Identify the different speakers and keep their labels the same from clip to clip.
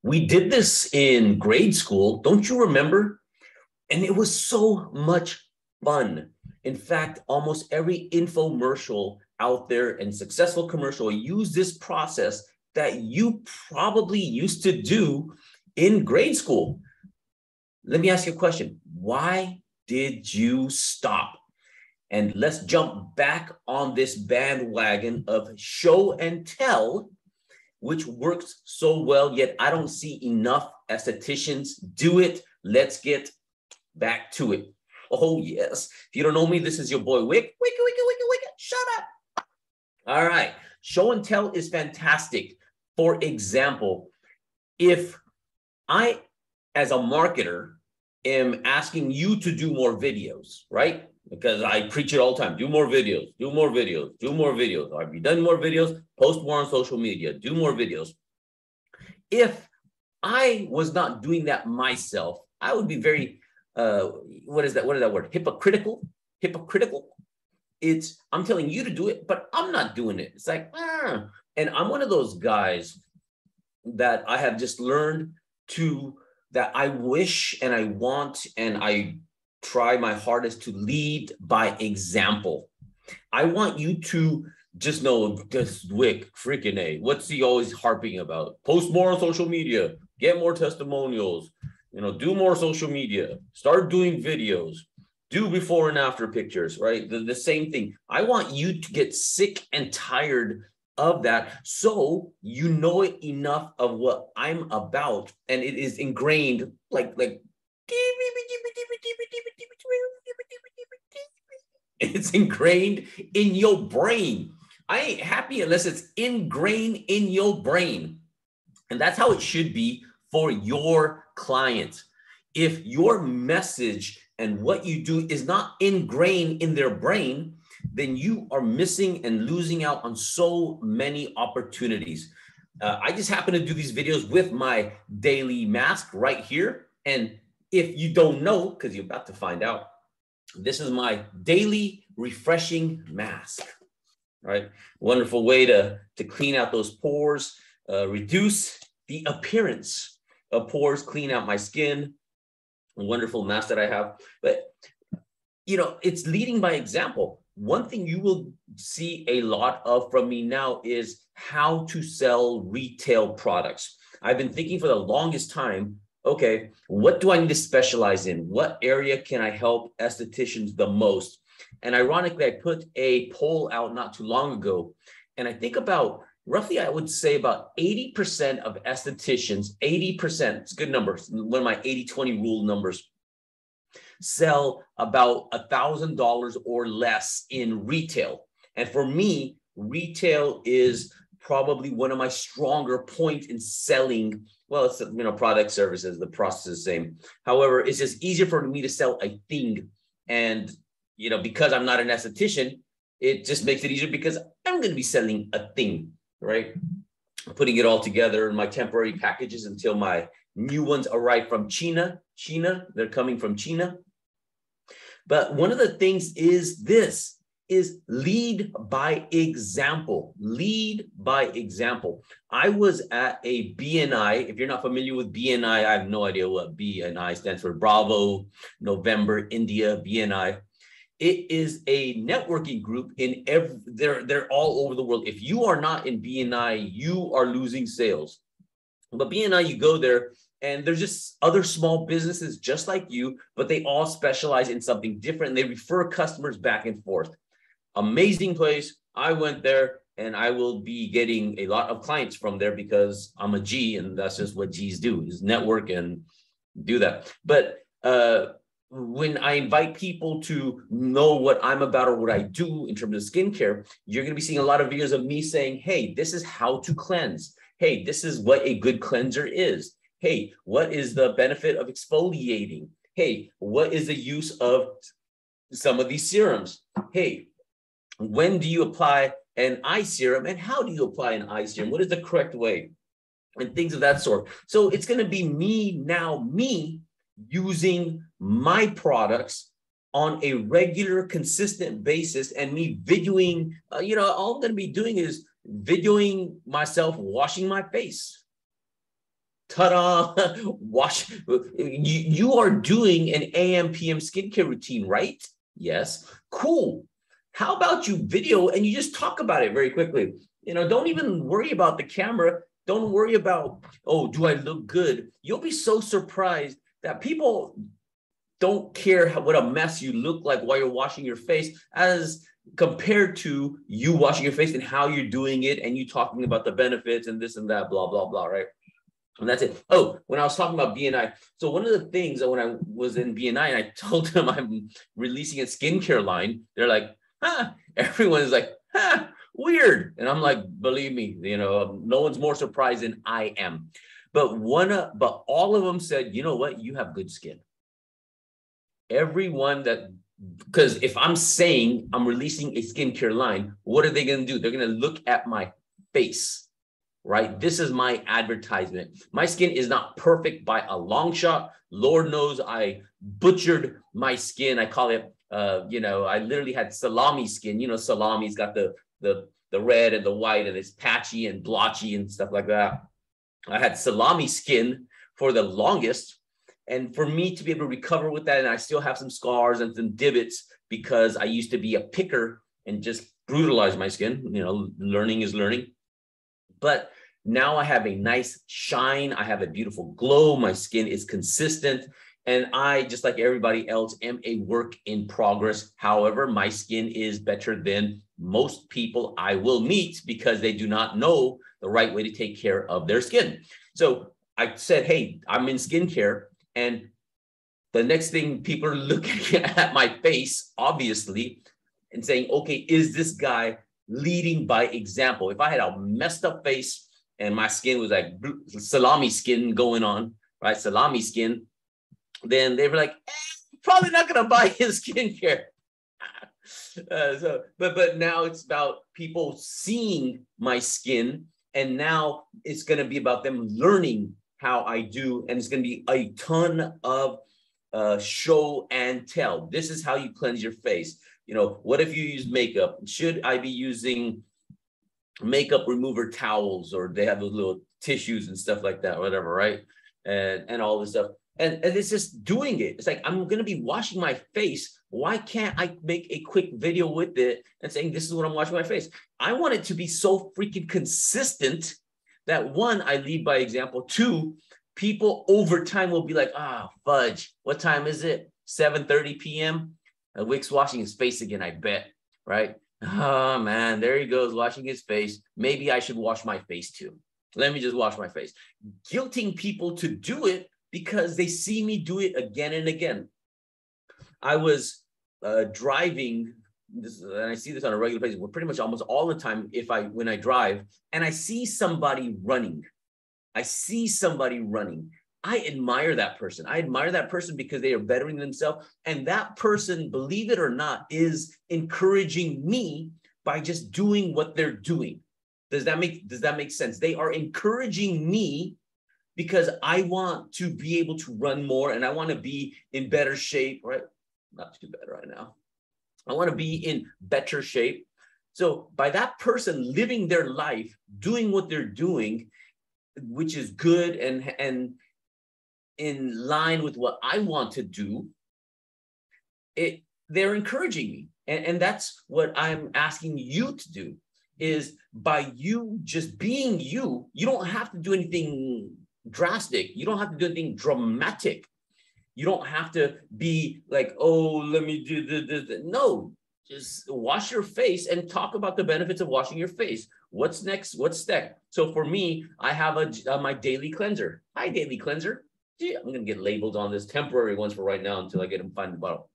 Speaker 1: We did this in grade school. Don't you remember? And it was so much fun. In fact, almost every infomercial out there and successful commercial use this process that you probably used to do in grade school. Let me ask you a question. Why did you stop? And let's jump back on this bandwagon of show and tell, which works so well, yet I don't see enough estheticians do it. Let's get back to it. Oh, yes. If you don't know me, this is your boy, Wick. Wick. Shut up. All right. Show and tell is fantastic. For example, if I, as a marketer, am asking you to do more videos, right? Because I preach it all the time. Do more videos, do more videos, do more videos. Have you done more videos? Post more on social media, do more videos. If I was not doing that myself, I would be very, what is that word? Hypocritical. I'm telling you to do it, but I'm not doing it. It's like, and I'm one of those guys that I have just learned that I wish and I want and I try my hardest to lead by example. I want you to just know this Wick, freaking A. What's he always harping about? Post more on social media, get more testimonials, do more social media, start doing videos, do before and after pictures, right? The same thing. I want you to get sick and tired of that so you know it enough of what I'm about and it is ingrained like it's ingrained in your brain. I ain't happy unless it's ingrained in your brain. And that's how it should be for your clients. If your message and what you do is not ingrained in their brain, then you are missing and losing out on so many opportunities. I just happen to do these videos with my daily mask right here. And if you don't know, because you're about to find out, this is my daily refreshing mask, right? Wonderful way to clean out those pores, reduce the appearance of pores, clean out my skin. A wonderful mask that I have. But, it's leading by example. One thing you will see a lot of from me now is how to sell retail products. I've been thinking for the longest time, okay, what do I need to specialize in? What area can I help estheticians the most? And ironically, I put a poll out not too long ago, and I think about roughly, I would say about 80% of estheticians, 80%, it's a good number, one of my 80-20 rule numbers, sell about $1,000 or less in retail. And for me, retail is probably one of my stronger points in selling. Well, it's, product, services, the process is the same. However, it's just easier for me to sell a thing. And, because I'm not an esthetician, it just makes it easier because I'm going to be selling a thing, right? Putting it all together in my temporary packages until my new ones arrive from China. They're coming from China. But one of the things is lead by example. Lead by example. I was at a BNI. If you're not familiar with BNI, I have no idea what BNI stands for. Bravo, November, India, BNI. It is a networking group they're all over the world. If you are not in BNI, you are losing sales. But BNI, you go there, and there's just other small businesses just like you, but they all specialize in something different. And they refer customers back and forth. Amazing place. I went there, and I will be getting a lot of clients from there because I'm a G, and that's just what G's do, is network and do that. But when I invite people to know what I'm about or what I do in terms of skincare, you're going to be seeing a lot of videos of me saying, hey, this is how to cleanse. Hey, this is what a good cleanser is. Hey, what is the benefit of exfoliating? Hey, what is the use of some of these serums? Hey, when do you apply an eye serum and how do you apply an eye serum? What is the correct way? And things of that sort. So it's going to be me using my products on a regular, consistent basis, and me videoing, all I'm going to be doing is videoing myself washing my face. Ta-da, wash. You are doing an AM, PM skincare routine, right? Yes, cool. How about you video and you just talk about it very quickly? Don't even worry about the camera. Don't worry about, oh, do I look good? You'll be so surprised that people don't care what a mess you look like while you're washing your face as compared to you washing your face and how you're doing it and you talking about the benefits and this and that, blah, blah, blah, right? And that's it. Oh, when I was talking about BNI, so one of the things that when I was in BNI and I told them I'm releasing a skincare line, they're like, everyone is like, weird. And I'm like, believe me, no one's more surprised than I am. But all of them said, you know what? You have good skin. Everyone because if I'm saying I'm releasing a skincare line, what are they going to do? They're going to look at my face, right? This is my advertisement. My skin is not perfect by a long shot. Lord knows I butchered my skin. I call it, I literally had salami skin. Salami's got the red and the white and it's patchy and blotchy and stuff like that. I had salami skin for the longest. And for me to be able to recover with that, and I still have some scars and some divots because I used to be a picker and just brutalize my skin. Learning is learning. But now I have a nice shine. I have a beautiful glow. My skin is consistent. And I, just like everybody else, am a work in progress. However, my skin is better than most people I will meet because they do not know the right way to take care of their skin. So I said, hey, I'm in skincare. And the next thing, people are looking at my face, obviously, and saying, okay, is this guy leading by example? If I had a messed up face and my skin was like salami skin going on, right? Salami skin, then they were like, probably not going to buy his skincare. But now it's about people seeing my skin. And now it's going to be about them learning how I do, and it's going to be a ton of show and tell. This is how you cleanse your face. What if you use makeup? Should I be using makeup remover towels, or they have those little tissues and stuff like that, whatever, right? And all this stuff. And it's just doing it. It's like, I'm going to be washing my face. Why can't I make a quick video with it and saying, this is what I'm washing my face? I want it to be so freaking consistent that one, I lead by example. Two, people over time will be like, fudge, what time is it? 7:30 p.m. Wick's washing his face again, I bet, right? Oh man, there he goes, washing his face. Maybe I should wash my face too. Let me just wash my face. Guilting people to do it because they see me do it again and again. I was driving, and I see this on a regular basis, well, pretty much almost all the time when I drive and I see somebody running. I admire that person. I admire that person because they are bettering themselves. And that person, believe it or not, is encouraging me by just doing what they're doing. Does that make sense? They are encouraging me because I want to be able to run more and I want to be in better shape, right? Not too bad right now. I want to be in better shape. So by that person living their life, doing what they're doing, which is good and in line with what I want to do, they're encouraging me. And that's what I'm asking you to do, is by you just being you, you don't have to do anything drastic. You don't have to do anything dramatic. You don't have to be like, oh, let me do this. No, just wash your face and talk about the benefits of washing your face. What's next? What's next? So for me, I have my daily cleanser. Hi, daily cleanser. Gee, I'm going to get labeled on this, temporary ones for right now until I get them find the bottle.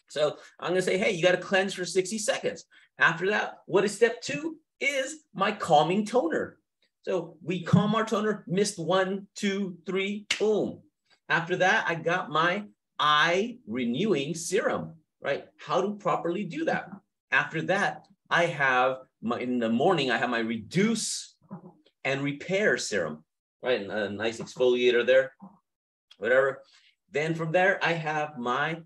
Speaker 1: So I'm going to say, hey, you got to cleanse for 60 seconds. After that, what is step 2? Is my calming toner. So we calm our toner, mist 1, 2, 3, boom. After that, I got my eye renewing serum, right? How to properly do that. After that, I have in the morning, I have my reduce and repair serum, right? And a nice exfoliator there, whatever. Then from there, I have my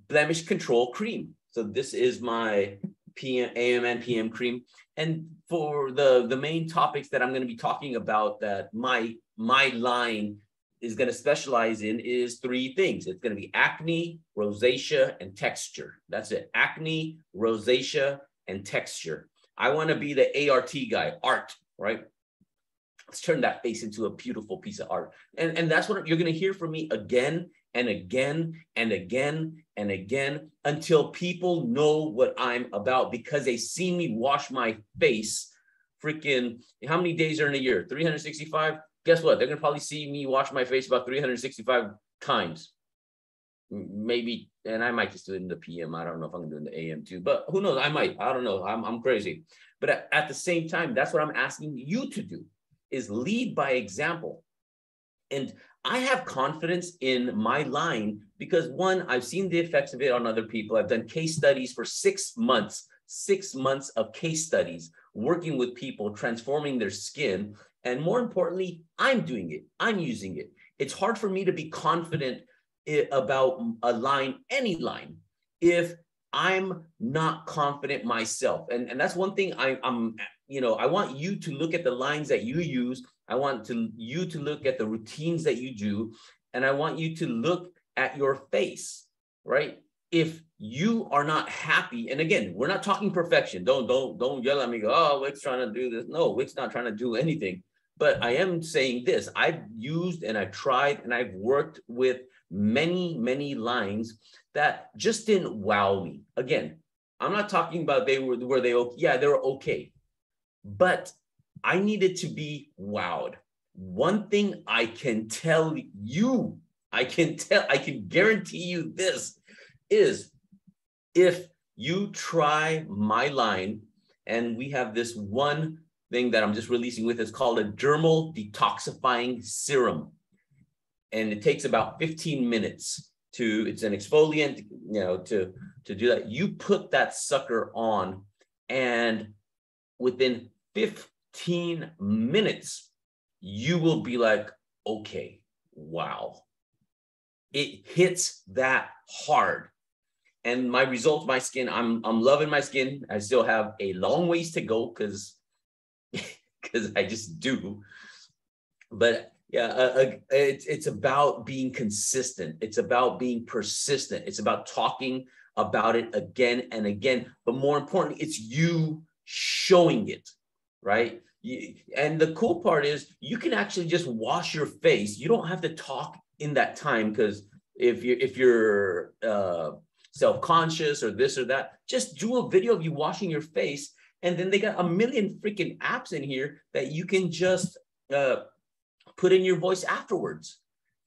Speaker 1: blemish control cream. So this is my PM, AM and PM cream. And for the main topics that I'm going to be talking about that my line is going to specialize in is three things. It's going to be acne, rosacea, and texture. That's it. Acne, rosacea, and texture. I want to be the ART guy, art, right? Let's turn that face into a beautiful piece of art. And that's what you're going to hear from me again and again and again and again until people know what I'm about, because they see me wash my face freaking, how many days are in a year? 365? Guess what? They're going to probably see me wash my face about 365 times. Maybe, and I might just do it in the PM. I don't know if I'm going to do it in the AM too, but who knows? I might. I don't know. I'm crazy. But at the same time, that's what I'm asking you to do, is lead by example. And I have confidence in my line because, one, I've seen the effects of it on other people. I've done case studies for 6 months of case studies, working with people, transforming their skin. And more importantly, I'm doing it. I'm using it. It's hard for me to be confident about a line, any line, if I'm not confident myself. And that's one thing I want you to look at the lines that you use. I want you to look at the routines that you do. And I want you to look at your face, right? If you are not happy, and again, we're not talking perfection. Don't yell at me, go, oh, Wick's trying to do this. No, Wick's not trying to do anything. But I am saying this, I've used and I've tried and I've worked with many lines that just didn't wow me. Again, I'm not talking about they were okay, but I needed to be wowed. One thing I can tell you, I can guarantee you this is, if you try my line, and we have this one thing that I'm just releasing with, it's called a dermal detoxifying serum. And it takes about 15 minutes it's an exfoliant, to do that. You put that sucker on, and within 15 minutes, you will be like, okay, wow. It hits that hard. And my results, my skin, I'm loving my skin. I still have a long ways to go because I just do. But yeah, it's about being consistent. It's about being persistent. It's about talking about it again and again. But more importantly, it's you showing it, right? And the cool part is you can actually just wash your face. You don't have to talk in that time, because if you're self-conscious or this or that, just do a video of you washing your face. And then they got a million freaking apps in here that you can just put in your voice afterwards.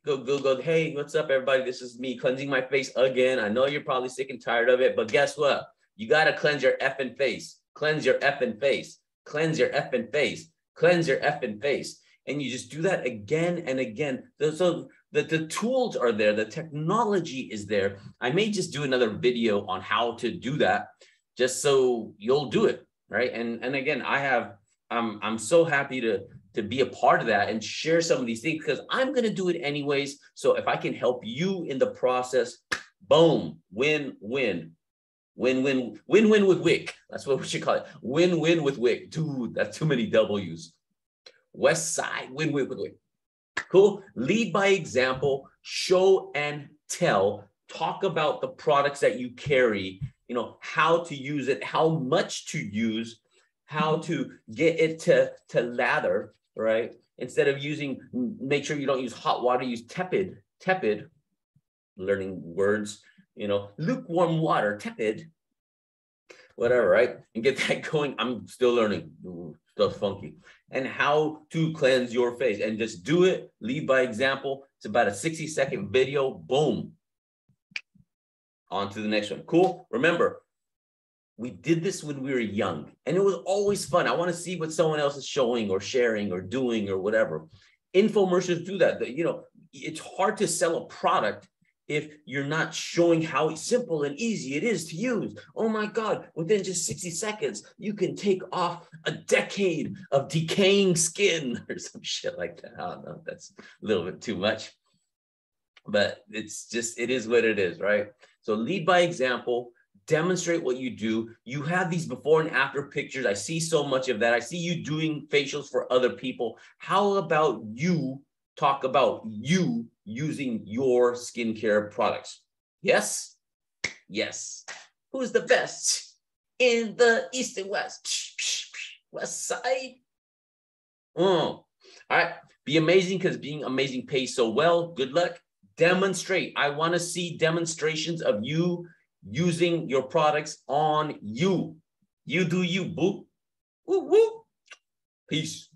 Speaker 1: Go, hey, what's up, everybody? This is me cleansing my face again. I know you're probably sick and tired of it, but guess what? You got to cleanse your effing face. Cleanse your effing face. Cleanse your effing face. Cleanse your effing face. And you just do that again and again. So the tools are there. The technology is there. I may just do another video on how to do that, just so you'll do it, right? And again, I'm so happy to be a part of that and share some of these things, because I'm going to do it anyways. So if I can help you in the process, boom, win-win. Win-win with Wick. That's what we should call it. Win-win with Wick. Dude, that's too many W's. West Side, win-win with Wick. Cool. Lead by example, show and tell, talk about the products that you carry, how to use it, how much to use, how to get it to lather, right? Instead of make sure you don't use hot water, use tepid, learning words, lukewarm water, tepid, whatever, right? And get that going. I'm still learning. Stuff's funky. And how to cleanse your face, and just do it, lead by example. It's about a 60-second video. Boom. On to the next one. Cool. Remember, we did this when we were young, and it was always fun. I want to see what someone else is showing or sharing or doing or whatever. Infomercials do that. It's hard to sell a product if you're not showing how simple and easy it is to use. Oh my God, within just 60 seconds, you can take off a decade of decaying skin or some shit like that. I don't know, that's a little bit too much, but it is what it is, right? So lead by example, demonstrate what you do. You have these before and after pictures. I see so much of that. I see you doing facials for other people. How about you talk about you using your skincare products? Yes? Yes. Who's the best in the East and West? West side? All right. Be amazing, because being amazing pays so well. Good luck. Demonstrate. I want to see demonstrations of you using your products on you. You do you, boo. Woo, woo. Peace.